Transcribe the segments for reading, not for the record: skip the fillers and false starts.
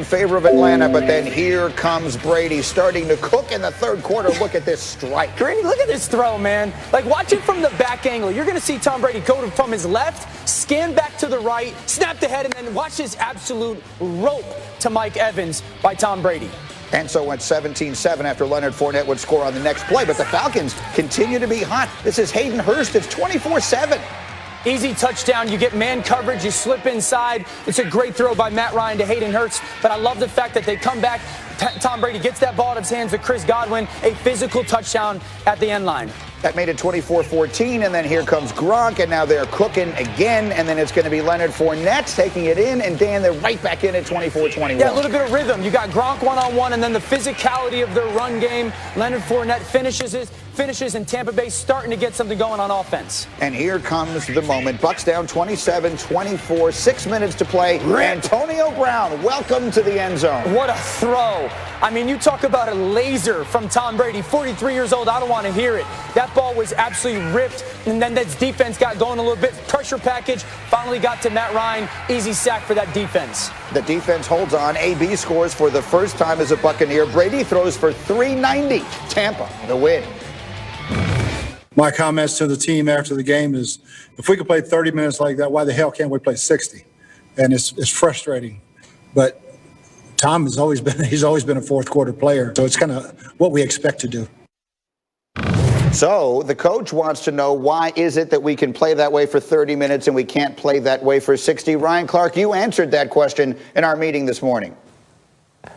In favor of Atlanta, but then here comes Brady starting to cook in the third quarter. Look at this strike. Brady, look at this throw, man. Like, watch it from the back angle. You're going to see Tom Brady go from his left, scan back to the right, snap the head, and then watch this absolute rope to Mike Evans by Tom Brady. And so went 17-7 after Leonard Fournette would score on the next play. But the Falcons continue to be hot. This is Hayden Hurst. It's 24-7. Easy touchdown. You get man coverage. You slip inside. It's a great throw by Matt Ryan to Hayden Hurst. But I love the fact that they come back. Tom Brady gets that ball out of his hands to Chris Godwin. A physical touchdown at the end line. That made it 24-14, and then here comes Gronk, and now they're cooking again, and then it's going to be Leonard Fournette taking it in, and Dan, they're right back in at 24-21. Yeah, a little bit of rhythm. You got Gronk one-on-one, and then the physicality of their run game. Leonard Fournette finishes, and Tampa Bay starting to get something going on offense. And here comes the moment. Bucs down 27-24, 6 minutes to play. Antonio Brown, welcome to the end zone. What a throw. I mean, you talk about a laser from Tom Brady, 43 years old. I don't want to hear it. That ball was absolutely ripped, and then that defense got going a little bit. Pressure package finally got to Matt Ryan. Easy sack for that defense. The defense holds on. AB scores for the first time as a Buccaneer. Brady throws for 390. Tampa, the win. My comments to the team after the game is, if we could play 30 minutes like that, why the hell can't we play 60? And it's frustrating. But Tom he's always been a fourth quarter player, so it's kind of what we expect to do. So the coach wants to know, why is it that we can play that way for 30 minutes and we can't play that way for 60? Ryan Clark, you answered that question in our meeting this morning.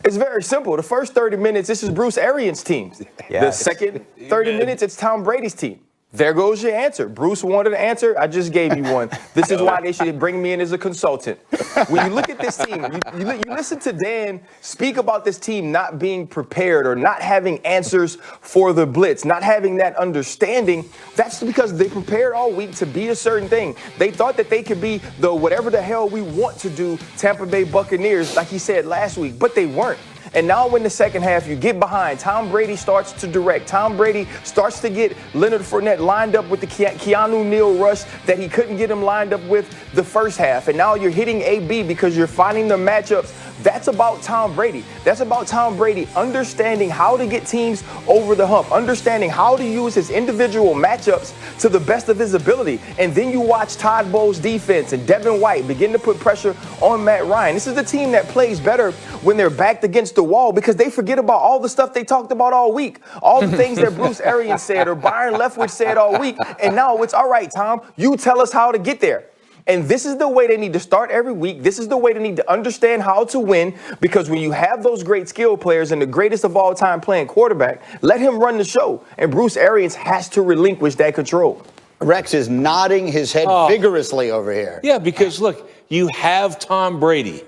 It's very simple. The first 30 minutes, this is Bruce Arians' team. The second 30 minutes, it's Tom Brady's team. There goes your answer. Bruce wanted an answer. I just gave you one. This is why they should bring me in as a consultant. When you look at this team, you listen to Dan speak about this team not being prepared or not having answers for the blitz, not having that understanding. That's because they prepared all week to be a certain thing. They thought that they could be the whatever the hell we want to do Tampa Bay Buccaneers, like he said last week, but they weren't. And now in the second half, you get behind. Tom Brady starts to direct. Tom Brady starts to get Leonard Fournette lined up with the Keanu Neal rush that he couldn't get him lined up with the first half. And now you're hitting AB because you're finding the matchups. That's about Tom Brady. That's about Tom Brady understanding how to get teams over the hump, understanding how to use his individual matchups to the best of his ability. And then you watch Todd Bowles' defense and Devin White begin to put pressure on Matt Ryan. This is the team that plays better when they're backed against the wall because they forget about all the stuff they talked about all week, all the things that Bruce Arians said or Byron Leftwich said all week. And now it's all right, Tom, you tell us how to get there. And this is the way they need to start every week. This is the way they need to understand how to win, because when you have those great skill players and the greatest of all time playing quarterback, let him run the show. And Bruce Arians has to relinquish that control. Rex is nodding his head vigorously over here. Yeah, because, look, you have Tom Brady.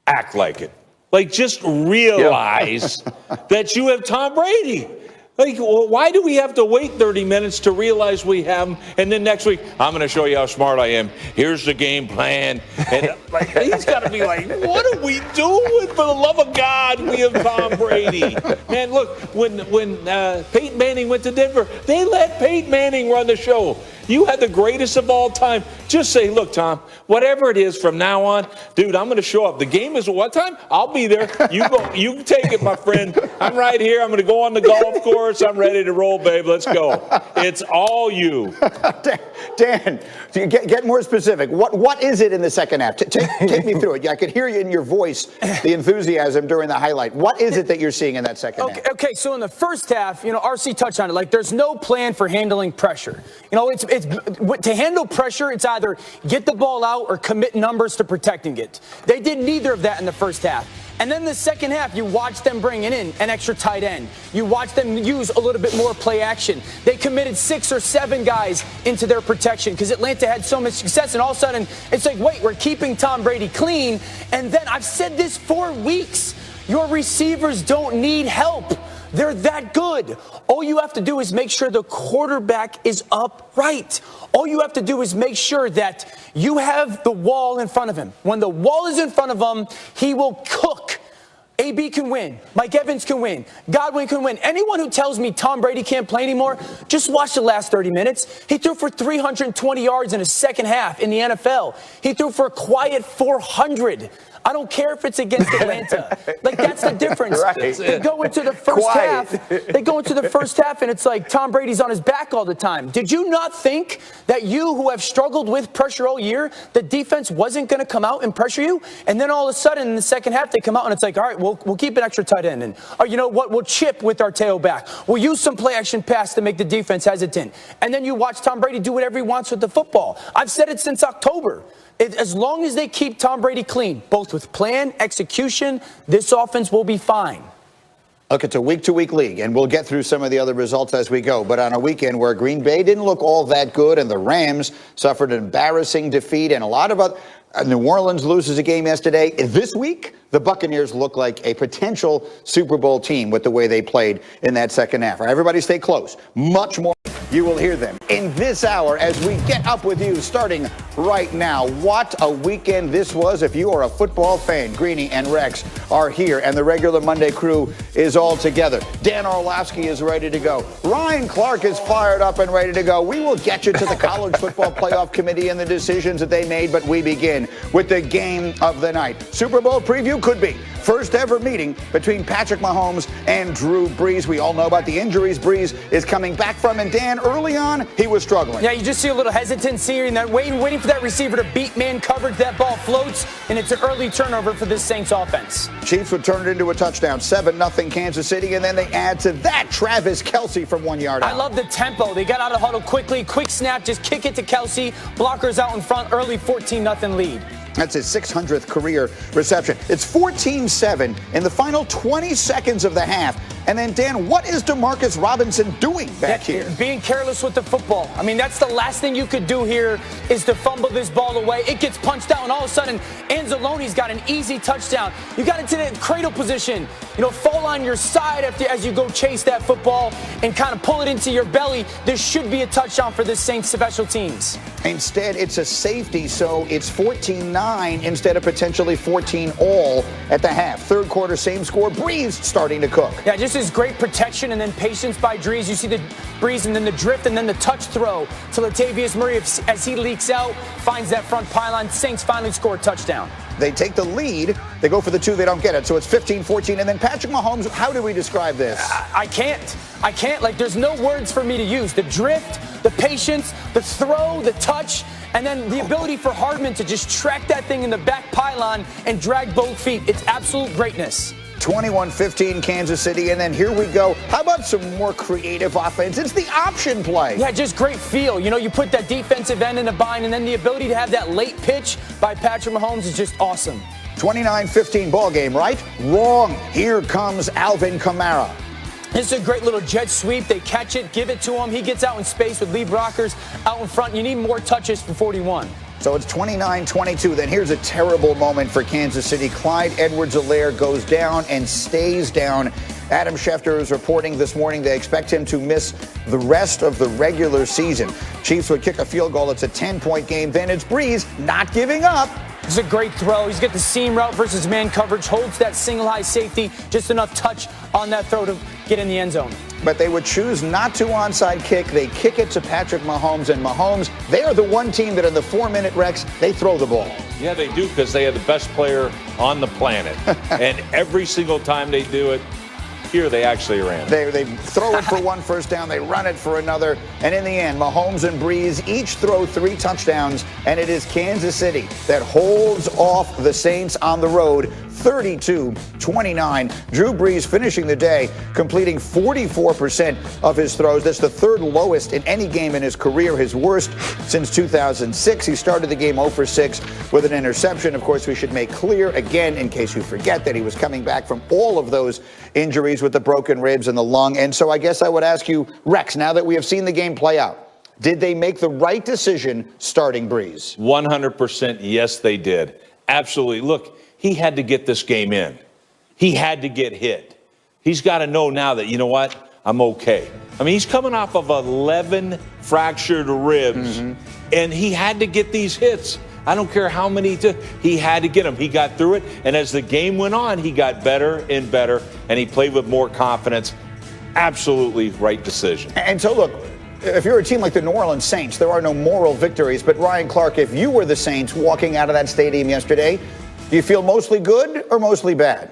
Act like it. Like, just realize that you have Tom Brady. Like, why do we have to wait 30 minutes to realize we have him? And then next week, I'm going to show you how smart I am. Here's the game plan. And like, he's got to be like, what are we doing? For the love of God, we have Tom Brady. Man, look, when Peyton Manning went to Denver, they let Peyton Manning run the show. You had the greatest of all time. Just say, look, Tom, whatever it is from now on, dude, I'm going to show up. The game is at what time? I'll be there. You go. You take it, my friend. I'm right here. I'm going to go on the golf course. I'm ready to roll, babe. Let's go. It's all you. Dan, get more specific. What is it in the second half? Take me through it. I could hear you in your voice, the enthusiasm during the highlight. What is it that you're seeing in that second half? Okay, so in the first half, RC touched on it. Like, there's no plan for handling pressure. It's to handle pressure, it's either get the ball out or commit numbers to protecting it. They did neither of that in the first half. And then the second half, you watch them bringing in an extra tight end. You watch them use a little bit more play action. They committed 6 or 7 guys into their protection because Atlanta had so much success. And all of a sudden, it's like, wait, we're keeping Tom Brady clean. And then I've said this for weeks. Your receivers don't need help. They're that good. All you have to do is make sure the quarterback is upright. All you have to do is make sure that you have the wall in front of him. When the wall is in front of him, he will cook. AB can win. Mike Evans can win. Godwin can win. Anyone who tells me Tom Brady can't play anymore, just watch the last 30 minutes. He threw for 320 yards in his second half in the NFL. He threw for a quiet 400. I don't care if it's against Atlanta. Like, that's the difference. Right. They go into the first half. They go into the first half, and it's like Tom Brady's on his back all the time. Did you not think that you, who have struggled with pressure all year, the defense wasn't going to come out and pressure you? And then all of a sudden, in the second half, they come out, and it's like, all right, we'll keep an extra tight end. And, you know what, we'll chip with our tailback. We'll use some play-action pass to make the defense hesitant. And then you watch Tom Brady do whatever he wants with the football. I've said it since October. As long as they keep Tom Brady clean, both with plan, execution, this offense will be fine. Look, it's a week-to-week league, and we'll get through some of the other results as we go. But on a weekend where Green Bay didn't look all that good and the Rams suffered an embarrassing defeat and a lot of other, New Orleans loses a game yesterday. This week, the Buccaneers look like a potential Super Bowl team with the way they played in that second half. Everybody stay close. Much more. You will hear them in this hour as we get up with you starting right now. What a weekend this was. If you are a football fan, Greeny and Rex are here, and the regular Monday crew is all together. Dan Orlovsky is ready to go. Ryan Clark is fired up and ready to go. We will get you to the College Football Playoff Committee and the decisions that they made, but we begin with the game of the night. Super Bowl preview could be first ever meeting between Patrick Mahomes and Drew Brees. We all know about the injuries Brees is coming back from, and Dan, early on, he was struggling. Yeah, you just see a little hesitancy and that waiting for that receiver to beat man coverage. That ball floats, and it's an early turnover for this Saints offense. Chiefs would turn it into a touchdown, 7-0 Kansas City, and then they add to that Travis Kelce from 1 yard out. I love the tempo. They got out of huddle quickly, quick snap, just kick it to Kelce. Blockers out in front, early 14-0 lead. That's his 600th career reception. It's 14-7 in the final 20 seconds of the half. And then, Dan, what is Demarcus Robinson doing back here? Being careless with the football. I mean, that's the last thing you could do here is to fumble this ball away. It gets punched out, and all of a sudden, Anzalone's got an easy touchdown. You got into the cradle position. You know, fall on your side as you go chase that football and kind of pull it into your belly. There should be a touchdown for this Saints special teams. Instead, it's a safety, so it's 14-9 instead of potentially 14-all at the half. Third quarter, same score. Brees starting to cook. Yeah, just his great protection and then patience by Brees. You see the Brees and then the drift and then the touch throw to Latavius Murray as he leaks out, finds that front pylon. Saints finally score a touchdown. They take the lead. They go for the two. They don't get it. So it's 15-14. And then Patrick Mahomes, how do we describe this? I can't. Like, there's no words for me to use. The drift, the patience, the throw, the touch, and then the ability for Hardman to just track that thing in the back pylon and drag both feet. It's absolute greatness. 21-15 Kansas City, and then here we go. How about some more creative offense? It's the option play. Yeah, just great feel. You know, you put that defensive end in a bind, and then the ability to have that late pitch by Patrick Mahomes is just awesome. 29-15 ball game, right? Wrong. Here comes Alvin Kamara. This is a great little jet sweep. They catch it, give it to him. He gets out in space with Lee Brockers out in front. You need more touches for 41. So it's 29-22. Then here's a terrible moment for Kansas City. Clyde Edwards-Helaire goes down and stays down. Adam Schefter is reporting this morning they expect him to miss the rest of the regular season. Chiefs would kick a field goal. It's a 10-point game. Then it's Brees not giving up. It's a great throw. He's got the seam route versus man coverage, holds that single high safety, just enough touch on that throw to get in the end zone. But they would choose not to onside kick. They kick it to Patrick Mahomes, and Mahomes, they are the one team that in the 4-minute Rex, they throw the ball. Yeah, they do, because they have the best player on the planet. And every single time they do it, here they actually ran. They throw it for one first down, they run it for another, and in the end, Mahomes and Brees each throw 3 touchdowns, and it is Kansas City that holds off the Saints on the road 32-29. Drew Brees finishing the day, completing 44% of his throws. That's the third lowest in any game in his career, his worst since 2006. He started the game 0 for 6 with an interception. Of course, we should make clear, again, in case you forget, that he was coming back from all of those injuries with the broken ribs and the lung. And so I guess I would ask you, Rex, now that we have seen the game play out, did they make the right decision starting Brees? 100% yes, they did. Absolutely. Look, he had to get this game in. He had to get hit. He's got to know now that, you know what, I'm okay. I mean, he's coming off of 11 fractured ribs, and he had to get these hits. I don't care how many, he had to get them. He got through it, and as the game went on, he got better and better, and he played with more confidence. Absolutely right decision. And so, look, if you're a team like the New Orleans Saints, there are no moral victories. But Ryan Clark, if you were the Saints walking out of that stadium yesterday, Do you feel mostly good or mostly bad?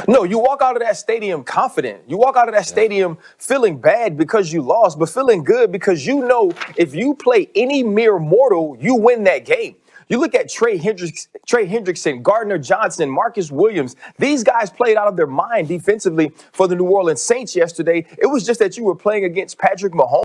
No, you walk out of that stadium confident. You walk out of that stadium feeling bad because you lost, but feeling good because you know if you play any mere mortal, you win that game. You look at Trey Hendrickson, Gardner Johnson, Marcus Williams. These guys played out of their mind defensively for the New Orleans Saints yesterday. It was just that you were playing against Patrick Mahomes.